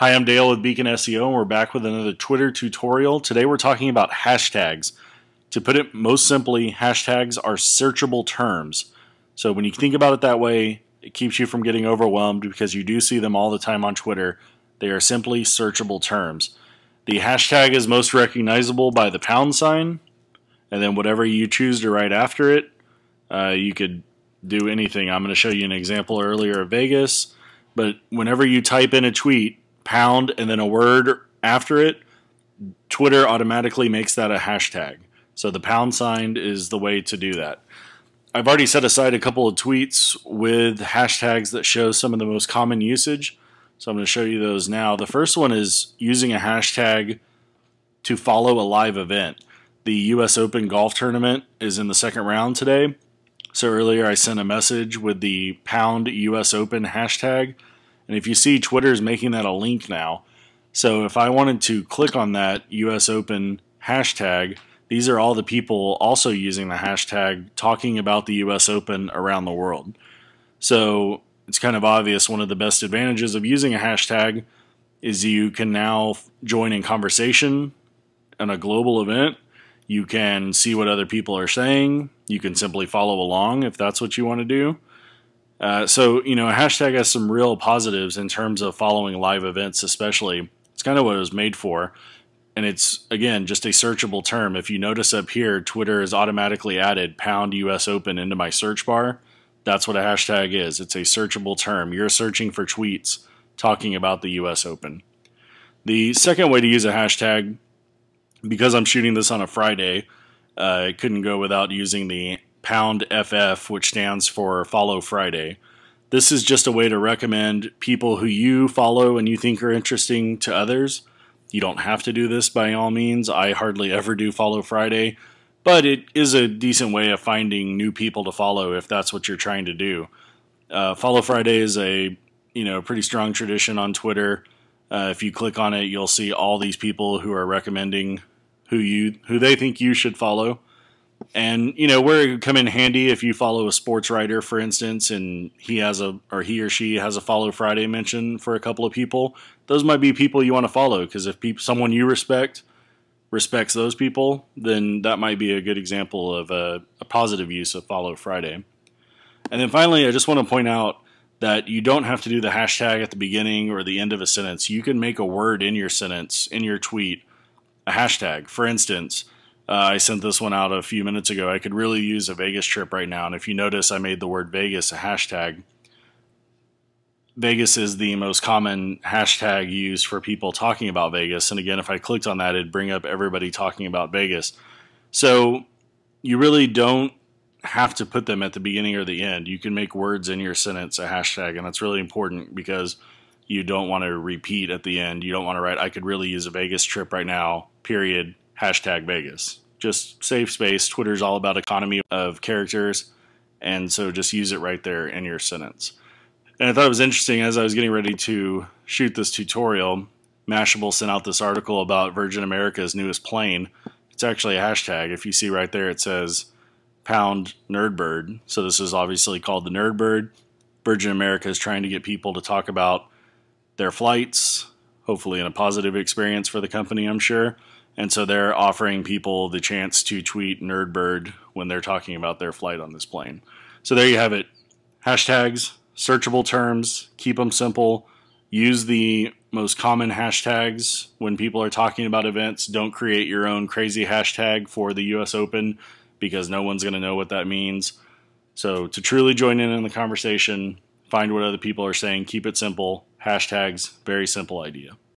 Hi, I'm Dale with Beacon SEO, and we're back with another Twitter tutorial. Today we're talking about hashtags. To put it most simply, hashtags are searchable terms. So when you think about it that way, it keeps you from getting overwhelmed because you do see them all the time on Twitter. They are simply searchable terms. The hashtag is most recognizable by the pound sign, and then whatever you choose to write after it, you could do anything. I'm going to show you an example earlier of Vegas, but whenever you type in a tweet, pound and then a word after it, Twitter automatically makes that a hashtag. So the pound sign is the way to do that. I've already set aside a couple of tweets with hashtags that show some of the most common usage. So I'm going to show you those now. The first one is using a hashtag to follow a live event. The US Open golf tournament is in the second round today. So earlier I sent a message with the pound US Open hashtag. And if you see, Twitter is making that a link now. So if I wanted to click on that US Open hashtag, these are all the people also using the hashtag talking about the US Open around the world. So it's kind of obvious one of the best advantages of using a hashtag is you can now join in conversation in a global event. You can see what other people are saying. You can simply follow along if that's what you want to do. So, a hashtag has some real positives in terms of following live events, especially. It's kind of what it was made for. And it's, again, just a searchable term. If you notice up here, Twitter has automatically added pound US Open into my search bar. That's what a hashtag is. It's a searchable term. You're searching for tweets talking about the US Open. The second way to use a hashtag, because I'm shooting this on a Friday, I couldn't go without using the pound FF, which stands for Follow Friday. This is just a way to recommend people who you follow and you think are interesting to others. You don't have to do this by all means. I hardly ever do Follow Friday, but it is a decent way of finding new people to follow if that's what you're trying to do. Follow Friday is a pretty strong tradition on Twitter. If you click on it, you'll see all these people who are recommending who they think you should follow. And where it would come in handy if you follow a sports writer, for instance, and he or she has a Follow Friday mention for a couple of people. Those might be people you want to follow, because if someone you respects those people, then that might be a good example of a positive use of Follow Friday. And then finally, I just want to point out that you don't have to do the hashtag at the beginning or the end of a sentence. You can make a word in your sentence, in your tweet, a hashtag. For instance, I sent this one out a few minutes ago. I could really use a Vegas trip right now. And if you notice, I made the word Vegas a hashtag. Vegas is the most common hashtag used for people talking about Vegas. And again, if I clicked on that, it'd bring up everybody talking about Vegas. So you really don't have to put them at the beginning or the end. You can make words in your sentence a hashtag. And that's really important because you don't want to repeat at the end. You don't want to write, I could really use a Vegas trip right now, period, hashtag Vegas. Just save space. Twitter's all about economy of characters, and so just use it right there in your sentence. And I thought it was interesting, as I was getting ready to shoot this tutorial, Mashable sent out this article about Virgin America's newest plane. It's actually a hashtag. If you see right there, it says pound Nerdbird. So this is obviously called the Nerdbird. Virgin America is trying to get people to talk about their flights, hopefully in a positive experience for the company, I'm sure. And so they're offering people the chance to tweet Nerdbird when they're talking about their flight on this plane. So there you have it. Hashtags, searchable terms, keep them simple. Use the most common hashtags when people are talking about events. Don't create your own crazy hashtag for the US Open because no one's going to know what that means. So to truly join in the conversation, find what other people are saying, keep it simple. Hashtags, very simple idea.